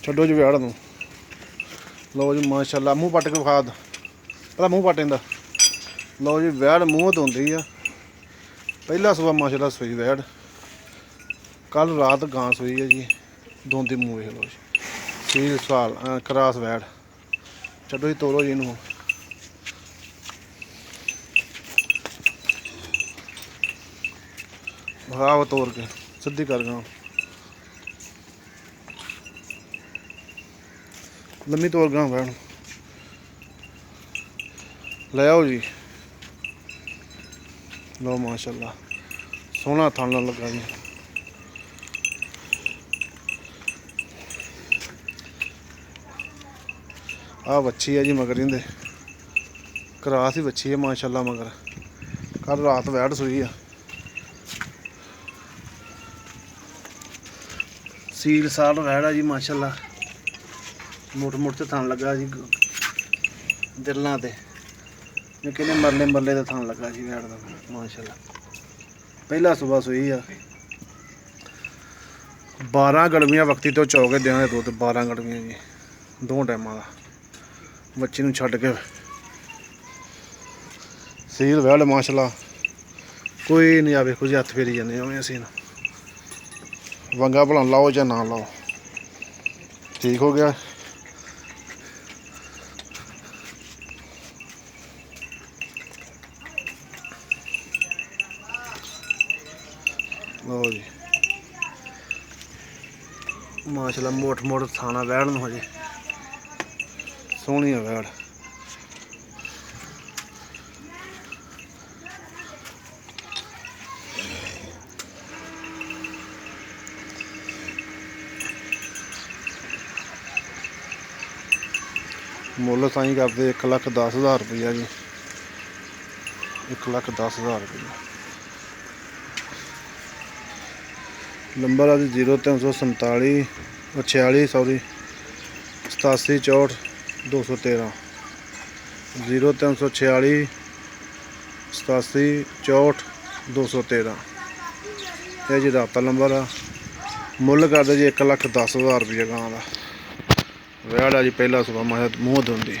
ਛੱਡੋ ਜੀ ਵਿਆੜ ਨੂੰ। ਲਓ ਜੀ ਮਾਸ਼ਾਅੱਲਾ ਮੂੰਹ ਪੱਟ ਕੇ ਵਿਖਾ ਦ ਪਹਿਲਾਂ ਮੂੰਹ ਪੱਟ ਇਹਦਾ। ਲਓ ਜੀ ਵੈੜ ਮੂੰਹ ਧੋਂਦੀ ਆ। ਪਹਿਲਾ ਸੂਆ ਮਾਸ਼ਾਅੱਲਾ ਸੂਈ ਵੈੜ। ਕੱਲ੍ਹ ਰਾਤ ਗਾਂ ਸੂਈ ਹੈ ਜੀ। ਦੋਂਦੀ ਮੂੰਹ ਵੇਖ ਲਓ ਜੀ। ਸੀਲ ਸਾਲ ਕਰਾਸ ਵੈੜ। ਛੱਡੋ ਜੀ ਤੋਰੋ ਜੀ ਇਹਨੂੰ। ਵਿਖਾ ਤੋਰ ਕੇ ਸਿੱਧੀ ਕਰ ਗਾਂ। ਲੰਮੀ ਤੋਰ ਗਾਂ ਵੈੜ ਲੈ ਆਓ ਜੀ। ਲਓ ਮਾਸ਼ਾਅੱਲਾ ਸੋਹਣਾ ਥਣ ਨਾਲ ਲੱਗਾ ਜੀ। ਆਹ ਵੱਛੀ ਹੈ ਜੀ ਮਗਰ ਇਹਦੇ। ਕਰਾਸ ਹੀ ਵੱਛੀ ਹੈ ਮਾਸ਼ਾਅੱਲਾ ਮਗਰ। ਕੱਲ੍ਹ ਰਾਤ ਵੈੜ ਸੂਈ ਆ। ਸੀਲ ਸਾਲ ਵੈੜ ਆ ਜੀ ਮਾਸ਼ਾਅੱਲਾ। ਮੁੱਠ ਮੁੱਠ ਤੇ ਥਣ ਲੱਗਾ ਜੀ ਦਿਲਾਂ ਤੇ। ਨਿੱਕੇ ਨੇ ਮਰਲੇ ਮਰਲੇ ਦਾ ਥਣ ਲੱਗਾ ਜੀ ਵੈੜ ਦਾ ਮਾਸ਼ਾਅੱਲਾ। ਪਹਿਲਾ ਸੂਬਾ ਸੂਈ ਆ। 12 ਗੜਵੀਆਂ ਵਕਤੀ ਤੋਂ ਚੋ ਕੇ ਦਿਆਂ ਦੇ ਦੁੱਧ। 12 ਗੜਵੀਆਂ ਜੀ ਦੋ ਟਾਈਮਾਂ ਦਾ। ਬੱਚੀ ਨੂੰ ਛੱਡ ਕੇ ਸੀਲ ਵੈੜ ਮਾਸ਼ਾਅੱਲਾ। ਕੋਈ ਨਹੀਂ ਆਵੇ ਕੁਝ ਹੱਥ ਫੇਰੀ ਜਾਂਦੇ ਉਵੇਂ ਅਸੀਂ ਵੰਗਾ ਭਲਾ ਲਾਓ ਜਾਂ ਨਾ ਲਾਓ। ਠੀਕ ਹੋ ਗਿਆ। ਲਓ ਜੀ ਮਾਸ਼ਾਅੱਲਾ ਮੋਟ ਮੋਟ ਥਾਣਾ ਵੈੜ ਨੂੰ ਹਜੇ। ਸੋਹਣੀ ਆ ਵੈੜ। ਮੁੱਲ ਸਾਈਂ ਕਰਦੇ 1,10,000 ਰੁਪਈਆ ਜੀ। 1,10,000 ਰੁਪਈਆ। ਨੰਬਰ ਆ ਜੀ 0347 46 87 64 213। 0346 87 64 213 ਇਹ ਜੀ ਰਾਬਤਾ ਨੰਬਰ ਆ। ਮੁੱਲ ਕਰਦੇ ਜੀ 1,10,000 ਰੁਪਈਆ ਗਾਂ ਦਾ। ਵੈੜ ਆ ਜੀ ਪਹਿਲਾ ਸੂਆ ਮੂੰਹ ਧੋਂਦੀ।